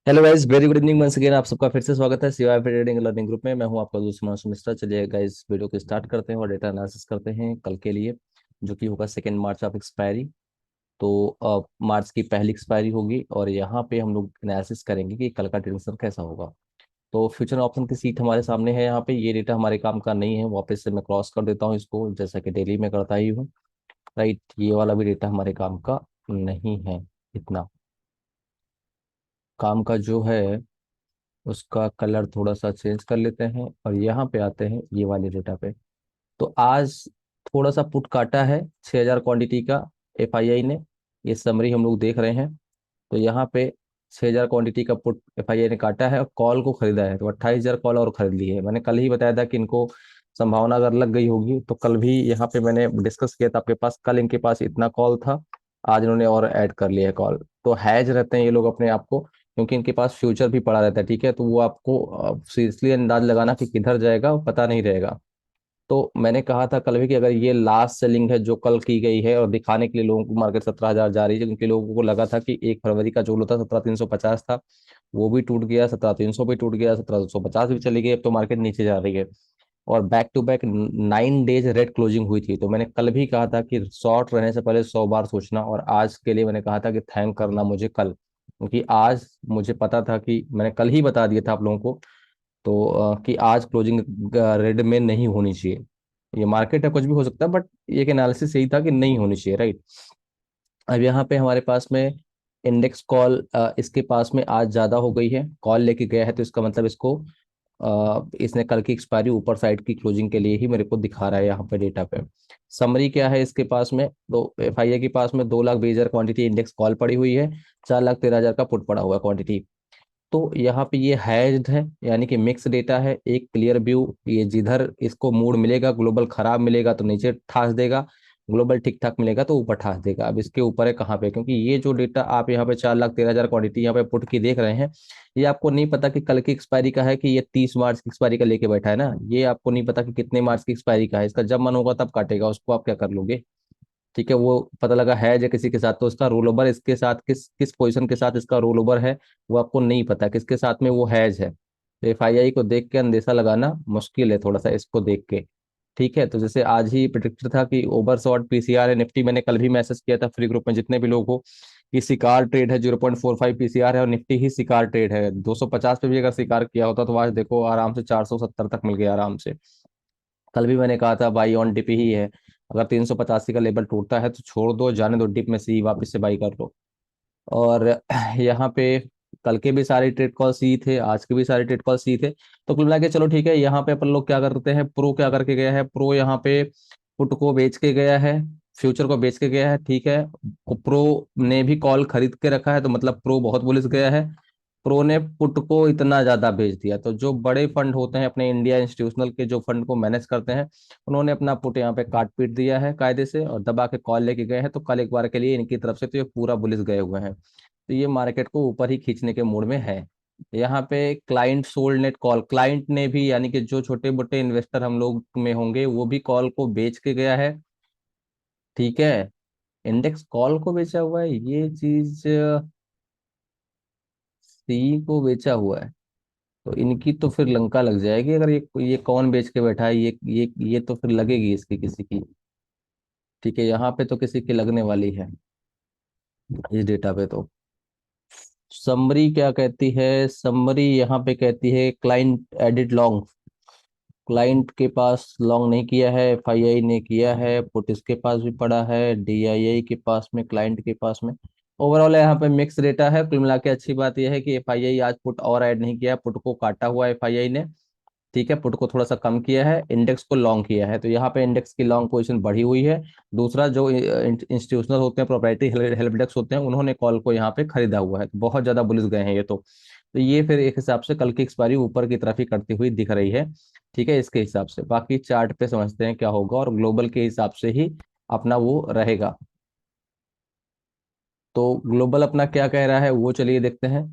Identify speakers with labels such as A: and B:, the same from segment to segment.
A: Hello guys, very good evening once again. आप सबका फिर से स्वागत है सीवाई ट्रेडिंग लर्निंग ग्रुप में। मैं हूं आपका दोस्त सुमांशु मिश्रा। चलिए गाइस, वीडियो को स्टार्ट करते हैं और डेटा एनालिसिस करते हैं कल के लिए, जो कि होगा 2 मार्च ऑफ एक्सपायरी। तो मार्च की पहली एक्सपायरी होगी और यहाँ पे हम लोग एनालिसिस करेंगे कि कल का ट्रेडिंग कैसा होगा। तो फ्यूचर ऑप्शन की सीट हमारे सामने है। यहाँ पे ये डेटा हमारे काम का नहीं है, वापस से मैं क्रॉस कर देता हूँ इसको, जैसा कि डेली में करता ही हूँ। राइट, ये वाला भी डेटा हमारे काम का नहीं है। इतना काम का जो है उसका कलर थोड़ा सा चेंज कर लेते हैं और यहाँ पे आते हैं ये वाले डेटा पे। तो आज थोड़ा सा पुट काटा है 6,000 क्वांटिटी का एफआईआई ने। ये समरी हम लोग देख रहे हैं। तो यहाँ पे 6,000 क्वांटिटी का पुट एफआईआई ने काटा है और कॉल को खरीदा है, तो 28,000 कॉल और खरीद ली है। मैंने कल ही बताया था कि इनको संभावना अगर लग गई होगी, तो कल भी यहाँ पे मैंने डिस्कस किया था आपके पास, कल इनके पास इतना कॉल था, आज इन्होंने और ऐड कर लिया है कॉल। तो हैज रहते हैं ये लोग अपने आप को, क्योंकि इनके पास फ्यूचर भी पड़ा रहता है। ठीक है, तो वो आपको सीरियसली अंदाज लगाना कि किधर जाएगा पता नहीं रहेगा। तो मैंने कहा था कल भी कि अगर ये लास्ट सेलिंग है जो कल की गई है, और दिखाने के लिए लोगों को मार्केट 17,000 जा रही है, क्योंकि लोगों को लगा था कि 1 फरवरी का जो लो था 17,350 था, वो भी टूट गया, 17,300 भी टूट गया, 17,250 भी चली गई। अब तो मार्केट नीचे जा रही है और back to back 9 days red closing हुई थी। तो मैंने कल भी कहा था कि शॉर्ट रहने से पहले 100 बार सोचना, और आज के लिए मैंने कहा था कि थैंक करना मुझे कल, क्योंकि आज मुझे पता था कि मैंने कल ही बता दिया था आप लोगों को। तो कि आज क्लोजिंग रेड में नहीं होनी चाहिए। ये मार्केट है, कुछ भी हो सकता है, बट एक एनालिसिस यही था कि नहीं होनी चाहिए। राइट, अब यहाँ पे हमारे पास में इंडेक्स कॉल इसके पास में आज ज्यादा हो गई है, कॉल लेके गया है, तो इसका मतलब इसको इसने कल की एक्सपायरी ऊपर साइड की क्लोजिंग के लिए ही मेरे को दिखा रहा है यहाँ पे डेटा पे। समरी क्या है इसके पास में, तो एफआईए के पास में 2,20,000 क्वांटिटी इंडेक्स कॉल पड़ी हुई है, 4,13,000 का पुट पड़ा हुआ है क्वांटिटी। तो यहाँ पे ये हैज्ड है, यानी कि मिक्स डेटा है, एक क्लियर व्यू। ये जिधर इसको मूड मिलेगा, ग्लोबल खराब मिलेगा तो नीचे ठास देगा, ग्लोबल ठीक ठाक मिलेगा तो ऊपर ठास देगा। अब इसके ऊपर है कहाँ पे, क्योंकि ये जो डेटा आप यहाँ पे 4,13,000 क्वांटिटी यहाँ पे पुट की देख रहे हैं, ये आपको नहीं पता कि कल की एक्सपायरी का है कि ये 30 मार्च की एक्सपायरी का लेके बैठा है ना। ये आपको नहीं पता कि कितने मार्च की एक्सपायरी का है। इसका जब मन होगा तब काटेगा, उसको आप क्या कर लोगे। ठीक है, वो पता लगा है जो किसी के साथ, तो इसका रोल ओवर इसके साथ किस किस पोजीशन के साथ इसका रोल ओवर है, वो आपको नहीं पता किसके साथ में वो हैज है। तो एफआईआई को देख के अंदेशा लगाना मुश्किल है थोड़ा सा, इसको देख के। ठीक है, तो जैसे आज ही प्रिडिक्टर था कि ओवरसॉट पीसीआर है निफ्टी, मैंने कल भी मैसेज किया था फ्री ग्रुप में जितने भी लोग हो, कि शिकार ट्रेड है, 0.45 पीसीआर है और निफ्टी ही शिकार ट्रेड है। 250 पे भी अगर शिकार किया होता तो आज देखो आराम से 470 तक मिल गया आराम से। कल भी मैंने कहा था बाई ऑन डिप ही है, अगर 385 का लेवल टूटता है तो छोड़ दो, जाने दो, डिप में से ही वापस से बाई कर लो। और यहाँ पे कल के भी सारे ट्रेड कॉल सी थे, आज के भी सारे ट्रेड कॉल सी थे। तो कुल मिला के चलो ठीक है, यहाँ पे अपन लोग क्या करते हैं, प्रो क्या करके गया है, प्रो यहाँ पे पुट को बेच के गया है, फ्यूचर को बेच के गया है। ठीक है, प्रो ने भी कॉल खरीद के रखा है, तो मतलब प्रो बहुत बुलिश गया है। प्रो ने पुट को इतना ज्यादा बेच दिया, तो जो बड़े फंड होते हैं अपने इंडिया इंस्टीट्यूशनल के, जो फंड को मैनेज करते हैं, उन्होंने अपना पुट यहाँ पे काट पीट दिया है कायदे से और दबा के कॉल लेके गए हैं। तो कल एक बार के लिए इनकी तरफ से तो ये पूरा बुलिस गए हुए हैं, तो ये मार्केट को ऊपर ही खींचने के मूड में है। यहाँ पे client sold net call, client ने भी, यानी कि जो छोटे मोटे इन्वेस्टर हम लोग में होंगे, वो भी कॉल को बेच के गया है। ठीक है, इंडेक्स कॉल को बेचा हुआ है, ये चीज सी को बेचा हुआ है। तो इनकी तो फिर लंका लग जाएगी, अगर ये कौन बेच के बैठा है, ये तो फिर लगेगी इसकी किसी की। ठीक है, यहाँ पे तो किसी की लगने वाली है इस डेटा पे। तो समरी क्या कहती है, समरी यहाँ पे कहती है क्लाइंट एडिड लॉन्ग, क्लाइंट के पास लॉन्ग नहीं किया है, एफआईआई ने किया है, पुट इसके पास भी पड़ा है, डीआईआई के पास में, क्लाइंट के पास में। ओवरऑल यहाँ पे मिक्स डेटा है। कुल मिला के अच्छी बात यह है कि एफआईआई आज पुट और ऐड नहीं किया है, पुट को काटा हुआ एफआईआई ने। ठीक है, पुट को थोड़ा सा कम किया है, इंडेक्स को लॉन्ग किया है, तो यहाँ पे इंडेक्स की लॉन्ग पोजीशन बढ़ी हुई है। दूसरा, जो इंस्टीट्यूशनल होते हैं, प्रोप्राइटरी हेल्प डेस्क होते हैं, उन्होंने कॉल को यहाँ पे खरीदा हुआ है, तो बहुत ज्यादा बुलिस गए हैं ये तो ये फिर एक हिसाब से कल की एक्सपायरी ऊपर की तरफ ही करती हुई दिख रही है। ठीक है, इसके हिसाब से बाकी चार्ट पे समझते हैं क्या होगा, और ग्लोबल के हिसाब से ही अपना वो रहेगा। तो ग्लोबल अपना क्या कह रहा है वो चलिए देखते हैं।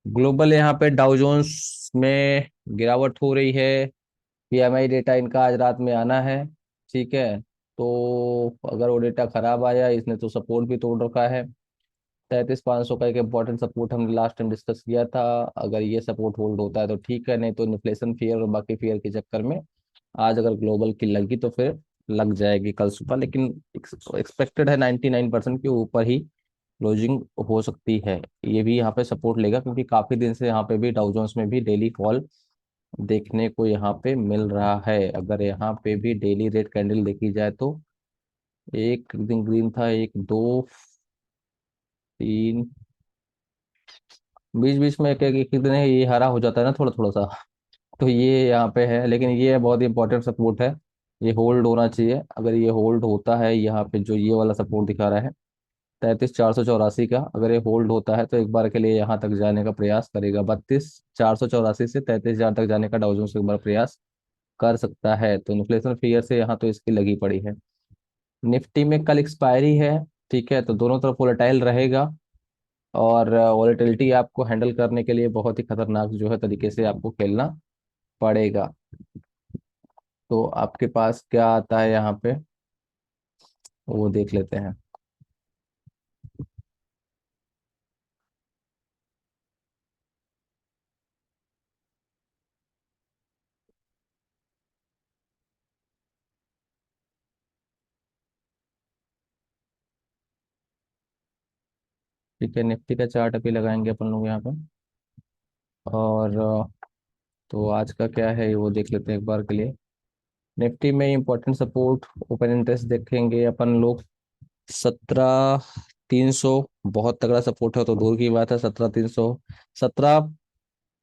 A: ग्लोबल यहाँ पे डाउ जोन्स में गिरावट हो रही है, पीएमआई डेटा इनका आज रात में आना है। ठीक है, तो अगर वो डेटा खराब आया, इसने तो सपोर्ट भी तोड़ रखा है। 33,500 का एक इम्पोर्टेंट सपोर्ट हमने लास्ट टाइम डिस्कस किया था। अगर ये सपोर्ट होल्ड होता है तो ठीक है, नहीं तो इन्फ्लेशन फियर और बाकी फियर के चक्कर में आज अगर ग्लोबल की लगी तो फिर लग जाएगी कल सुबह, लेकिन एक्सपेक्टेड है 99% के ऊपर ही क्लोजिंग हो सकती है। ये भी यहाँ पे सपोर्ट लेगा क्योंकि काफी दिन से यहाँ पे भी डाउ जोन्स में भी डेली फॉल देखने को यहाँ पे मिल रहा है। अगर यहाँ पे भी डेली रेड कैंडल देखी जाए तो एक दिन ग्रीन था, एक दो तीन, बीच बीच में एक एक एक दिन ये हरा हो जाता है ना थोड़ा थोड़ा सा। तो ये यहाँ पे है, लेकिन ये बहुत ही इंपॉर्टेंट सपोर्ट है। ये होल्ड होना चाहिए। अगर ये होल्ड होता है यहाँ पे जो ये वाला सपोर्ट दिखा रहा है 33,484 का, अगर ये होल्ड होता है तो एक बार के लिए यहाँ तक जाने का प्रयास करेगा। 32,484 से 33,000 तक जाने का डाउ जोन्स एक बार प्रयास कर सकता है। तो इन्फ्लेशन फियर से यहाँ तो इसकी लगी पड़ी है। निफ्टी में कल एक्सपायरी है, ठीक है, तो दोनों तरफ वोलेटाइल रहेगा। और वॉलेटिलिटी आपको हैंडल करने के लिए बहुत ही खतरनाक जो है तरीके से आपको खेलना पड़ेगा। तो आपके पास क्या आता है यहाँ पे, वो देख लेते हैं। ठीक है, निफ्टी का चार्ट अभी लगाएंगे अपन लोग यहाँ पे। और तो आज का क्या है वो देख लेते हैं एक बार के लिए। निफ्टी में इंपॉर्टेंट सपोर्ट, ओपन इंटरेस्ट देखेंगे अपन लोग। 17,300 बहुत तगड़ा सपोर्ट है, तो दूर की बात है। 17,317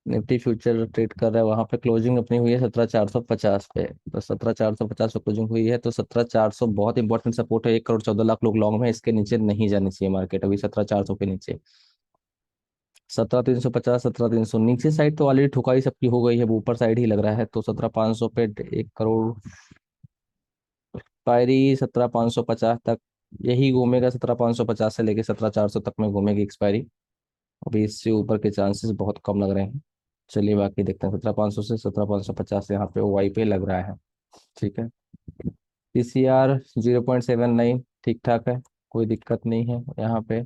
A: निफ्टी फ्यूचर ट्रेड कर रहा है, वहां पे क्लोजिंग अपनी हुई है 17,450 पे। तो 17,450 पे क्लोजिंग हुई है, तो 17,400 बहुत इंपॉर्टेंट सपोर्ट है। 1,14 लाख लोग लॉन्ग में, इसके नीचे नहीं जानी चाहिए मार्केट अभी 17,400 के नीचे। 17,350, 17,300 नीचे साइड तो ऑलरेडी ठुकाई सबकी हो गई है, वो ऊपर साइड ही लग रहा है। तो 17,500 पे 1 करोड़ एक्सपायरी 17,550 तक यही घूमेगा। 17,550 से लेके 17,400 तक में घूमेगी एक्सपायरी। अभी इससे ऊपर के चांसेस बहुत कम लग रहे हैं। चलिए बाकी देखते हैं। 17,500 से 17,550 यहाँ पे वाई पे लग रहा है। ठीक है। पीसीआर 0.79 ठीक ठाक है, कोई दिक्कत नहीं है यहाँ पे।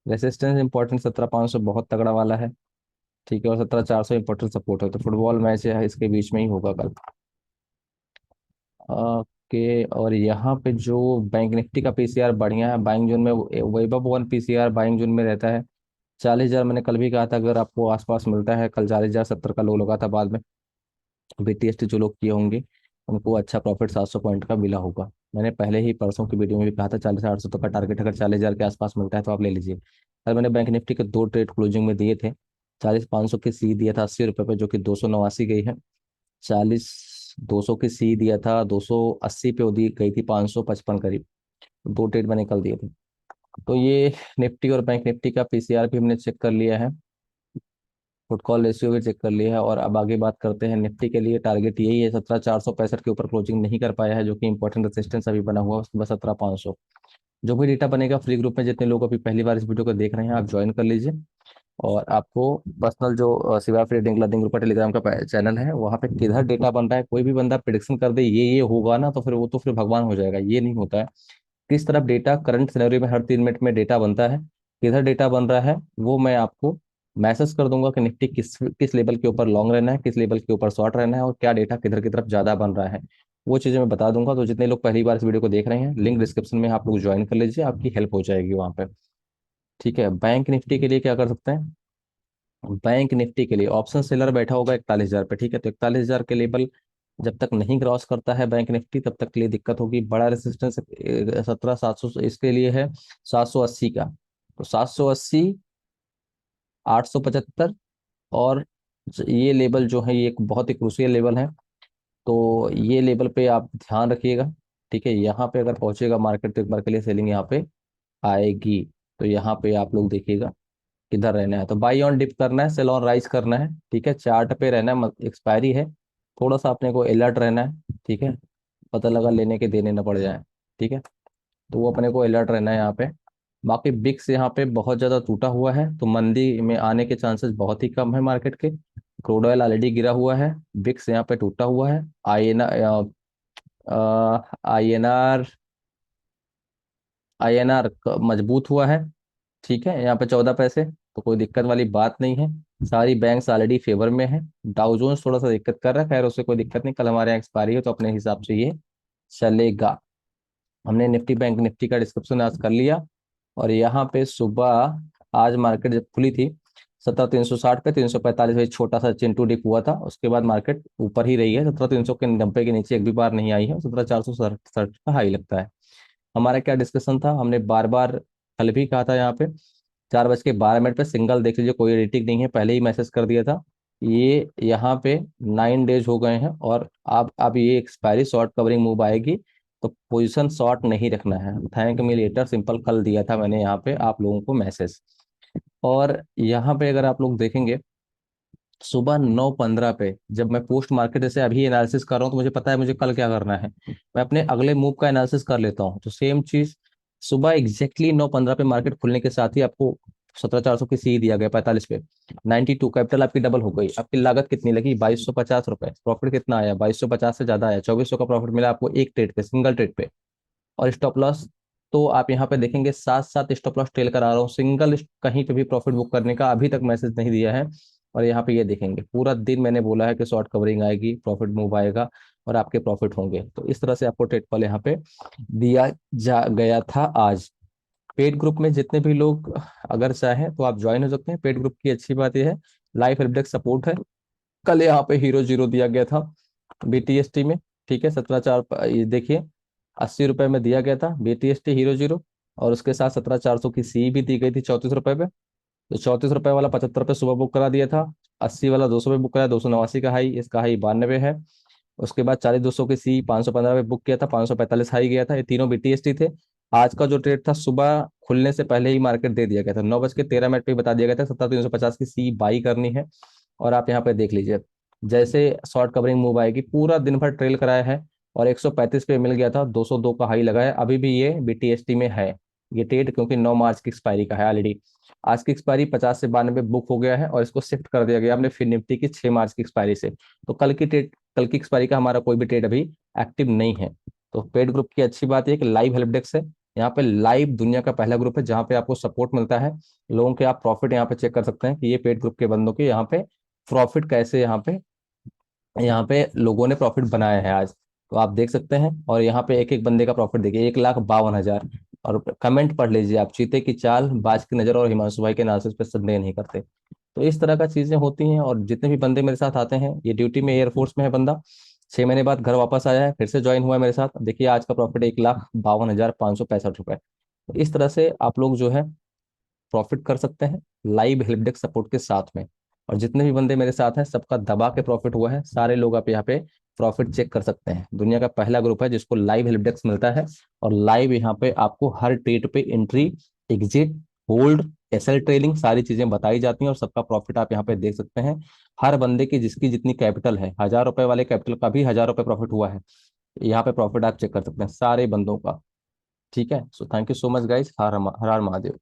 A: रेसिस्टेंस इंपॉर्टेंट 17,500 बहुत तगड़ा वाला है, ठीक है। और 17,400 इंपॉर्टेंट सपोर्ट है। तो फुटबॉल मैच है, इसके बीच में ही होगा कल। ओके, और यहाँ पे जो बैंक निफ्टी का पीसीआर बढ़िया है, बाइंग जोन में। वैभव वन पीसीआर बाइंग जोन में रहता है 40,000। मैंने कल भी कहा था अगर आपको आसपास मिलता है, कल 40,070 का लो लगा था, बाद में बीटीएसटी जो लोग किए होंगे उनको अच्छा प्रॉफिट 700 पॉइंट का मिला होगा। मैंने पहले ही परसों की वीडियो में भी कहा था 40,800 तक का टारगेट अगर 40,000 के आसपास मिलता है तो आप ले लीजिए। कल मैंने बैंक निफ्टी के दो ट्रेड क्लोजिंग में दिए थे। 40,500 की सी दिया था 80 रुपये पे, जो कि 289 गई है। 40,200 की सी दिया था 280 पे, वो दी गई थी 555 करीब। दो ट्रेड मैंने कल दिए थे। तो ये निफ्टी और बैंक निफ्टी का पीसीआर भी हमने चेक कर लिया है, फुट कॉल रेशियो भी चेक कर लिया है। और अब आगे बात करते हैं निफ्टी के लिए। टारगेट यही है, 17,465 के ऊपर क्लोजिंग नहीं कर पाया है, जो कि इंपॉर्टेंट रेजिस्टेंस अभी बना हुआ है उसके बाद 17,500। जो भी डेटा बनेगा फ्री ग्रुप में, जितने लोग अभी पहली बार इस वीडियो को देख रहे हैं आप ज्वाइन कर लीजिए। और आपको पर्सनल जो शिवा ट्रेडिंग लर्निंग ग्रुप का टेलीग्राम का चैनल है, वहाँ पे किधर डेटा बन रहा है, कोई भी बंदा प्रिडिक्शन कर दे ये होगा ना, तो फिर वो तो फिर भगवान हो जाएगा, ये नहीं होता है। किस तरफ डेटा करंट सिनेरियो में हर 3 मिनट में डेटा बनता है, किधर डेटा बन रहा है वो मैं आपको मैसेज कर दूंगा कि निफ्टी किस किस लेवल के ऊपर लॉन्ग रहना है, किस लेवल के ऊपर शॉर्ट रहना है, और क्या डेटा किधर की तरफ ज्यादा बन रहा है, वो चीजें मैं बता दूंगा। तो जितने लोग पहली बार इस वीडियो को देख रहे हैं, लिंक डिस्क्रिप्शन में आप लोग ज्वाइन कर लीजिए, आपकी हेल्प हो जाएगी वहाँ पे। ठीक है। बैंक निफ्टी के लिए क्या कर सकते हैं। बैंक निफ्टी के लिए ऑप्शन सेलर बैठा होगा 41,000 पे, ठीक है। तो 41,000 के लेवल जब तक नहीं क्रॉस करता है बैंक निफ्टी, तब तक के लिए दिक्कत होगी। बड़ा रेसिस्टेंस 17,700 इसके लिए है, 780 का। तो 780, 875, और ये लेवल जो है ये एक बहुत ही क्रूशियल लेवल है। तो ये लेवल पे आप ध्यान रखिएगा, ठीक है। यहाँ पे अगर पहुंचेगा मार्केट तो एक बार के लिए सेलिंग यहाँ पे आएगी। तो यहाँ पे आप लोग देखिएगा किधर रहना है। तो बाई ऑन डिप करना है, सेल ऑन राइज करना है, ठीक है। चार्ट पे रहना है, एक्सपायरी है, थोड़ा सा अपने को अलर्ट रहना है, ठीक है। पता लगा लेने के देने ना पड़ जाए, ठीक है। तो वो अपने को अलर्ट रहना है यहाँ पे। बाकी बिक्स यहाँ पे बहुत ज्यादा टूटा हुआ है, तो मंदी में आने के चांसेस बहुत ही कम है मार्केट के। क्रूड ऑयल ऑलरेडी गिरा हुआ है, बिक्स यहाँ पे टूटा हुआ है। आई एन आर, मजबूत हुआ है। ठीक है, यहाँ पे 14 पैसे, तो कोई दिक्कत वाली बात नहीं है। सारी बैंक्स ऑलरेडी फेवर में है। डाउ जोन्स थोड़ा सा दिक्कत कर रहा है, खैर उससे कोई दिक्कत नहीं, कल हमारे यहाँ एक्सपायरी है तो अपने हिसाब से ये चलेगा। हमने निफ्टी बैंक निफ्टी का डिस्क्रिप्शन आज कर लिया। और यहाँ पे सुबह आज मार्केट जब खुली थी 17,360 पे 345 पे छोटा सा चिंटू डिप हुआ था, उसके बाद मार्केट ऊपर ही रही है, 17,390 के नीचे एक भी बार नहीं आई है, 17,467 का हाई लगता है। हमारा क्या डिस्कशन था, हमने बार बार कल भी कहा था यहाँ पे 4:12 पे सिंगल देख लीजिए, कोई रेटिंग नहीं है, पहले ही मैसेज कर दिया था। ये यहाँ पे 9 डेज हो गए हैं और अब ये एक्सपायरी शॉर्ट कवरिंग मूव आएगी, तो पोजीशन शॉर्ट नहीं रखना है। थैंक मी लेटर सिंपल कल दिया था मैंने यहाँ पे आप लोगों को मैसेज। और यहाँ पे अगर आप लोग देखेंगे सुबह 9:15 पे जब मैं पोस्ट मार्केट जैसे अभी एनालिसिस कर रहा हूँ, तो मुझे पता है मुझे कल क्या करना है, मैं अपने अगले मूव का एनालिसिस कर लेता हूँ। तो सेम चीज सुबह एग्जैक्टली 9:15 पे मार्केट खुलने के साथ ही आपको 17,400 की सी दिया गया 45 पे, 92 कैपिटल आपकी डबल हो गई। आपकी लागत कितनी लगी, 2250 रुपए, प्रॉफिट कितना आया, 2250 से ज्यादा आया, 2400 का प्रॉफिट मिला आपको एक ट्रेड पे, सिंगल ट्रेड पे। और स्टॉप लॉस तो आप यहाँ पे देखेंगे साथ साथ स्टॉप लॉस टेल करा रहा हूँ, सिंगल कहीं पे भी प्रॉफिट बुक करने का अभी तक मैसेज नहीं दिया है। और यहाँ पे ये देखेंगे पूरा दिन मैंने बोला है कि शॉर्ट कवरिंग आएगी, प्रॉफिट मूव आएगा और आपके प्रॉफिट होंगे। तो इस तरह से आपको ट्रेड कॉल यहाँ पे दिया जा गया था आज। पेड ग्रुप में जितने भी लोग अगर चाहें तो आप ज्वाइन हो सकते हैं। पेड ग्रुप की अच्छी बात यह है लाइव हेल्प डेस्क सपोर्ट है। कल यहाँ पे हीरो जीरो दिया गया था बीटीएसटी में, ठीक है, 17,400 ये देखिए 80 रुपए में दिया गया था बीटीएसटी हीरो जीरो। और उसके साथ 17,400 की सी भी दी गई थी 34 रुपए पे। तो 34 रुपए वाला 75 पे सुबह बुक करा दिया था, 80 वाला 200 पे बुक कराया, 289 का हाई, इसका हाई 92 है। उसके बाद 40,200 की सी 515 पे बुक किया था, 545 हाई गया था, ये तीनों बीटीएसटी थे। आज का जो ट्रेड था सुबह खुलने से पहले ही मार्केट दे दिया गया था, 9:13 पे बता दिया गया था 17,350 की सी बाई करनी है। और आप यहाँ पे देख लीजिए जैसे शॉर्ट कवरिंग मूव आएगी, पूरा दिन भर ट्रेल कराया है और 135 पे मिल गया था, 202 का हाई लगा है, अभी भी ये बीटीएसटी में है ये ट्रेड, क्योंकि 9 मार्च की एक्सपायरी का है ऑलरेडी। आज की एक्सपायरी 50 से 92 बुक हो गया है और इसको शिफ्ट कर दिया गया हमने फिर निफ्टी की 6 मार्च की एक्सपायरी से। तो कल की एक्सपायरी का हमारा कोई भी ट्रेड अभी एक्टिव नहीं है। तो पेड ग्रुप की अच्छी बात है कि लाइव हेल्प डेस्क है, यहाँ पे लाइव दुनिया का पहला ग्रुप है जहाँ पे आपको सपोर्ट मिलता है लोगों के। आप प्रॉफिट यहाँ पे चेक कर सकते हैं कि ये पेड ग्रुप के बंदों के यहाँ पे प्रॉफिट कैसे यहाँ पे लोगों ने प्रॉफिट बनाया है आज। तो आप देख सकते हैं और यहाँ पे एक एक बंदे का प्रॉफिट देखिए 1,52,000। और कमेंट पढ़ लीजिए आप, चीते की चाल बाज की नजर और हिमांशु भाई के एनालिसिस पे संदेह नहीं करते। तो इस तरह का चीजें होती हैं। और जितने भी बंदे मेरे साथ आते हैं, ये ड्यूटी में एयरफोर्स में है बंदा, 6 महीने बाद घर वापस आया है, फिर से ज्वाइन हुआ है मेरे साथ, देखिए आज का प्रॉफिट 1,52,565 रुपए। तो इस तरह से आप लोग जो है प्रॉफिट कर सकते हैं लाइव हेल्प डेस्क सपोर्ट के साथ में। और जितने भी बंदे मेरे साथ हैं सबका दबा के प्रॉफिट हुआ है, सारे लोग आप यहाँ पे प्रॉफिट चेक कर सकते हैं। दुनिया का पहला ग्रुप है जिसको लाइव हेल्प डेस्क मिलता है और लाइव यहाँ पे आपको हर ट्रेड पे entry, exit, hold, SL trailing सारी चीजें बताई जाती हैं और सबका प्रॉफिट आप यहाँ पे देख सकते हैं। हर बंदे की जिसकी जितनी कैपिटल है, 1,000 रुपए वाले कैपिटल का भी 1,000 रुपए प्रॉफिट हुआ है, यहाँ पे प्रॉफिट आप चेक कर सकते हैं सारे बंदों का। ठीक है, so thank you so much guys, her her Mahadev.